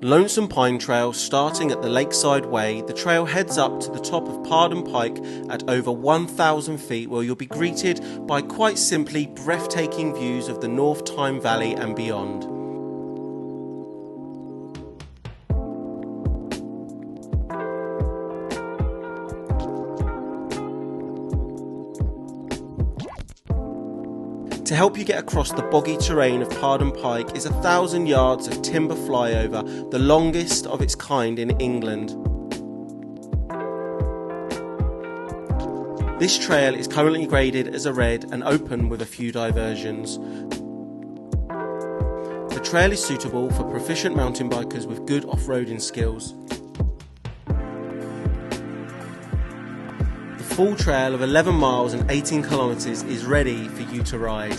Lonesome Pine Trail, starting at the Lakeside Way, the trail heads up to the top of Pardon Pike at over 1,000 feet, where you'll be greeted by quite simply breathtaking views of the North Tyne Valley and beyond. To help you get across the boggy terrain of Pardon Pike is 1,000 yards of timber flyover, the longest of its kind in England. This trail is currently graded as a red and open with a few diversions. The trail is suitable for proficient mountain bikers with good off-roading skills. The full trail of 11 miles and 18 kilometres is ready for you to ride.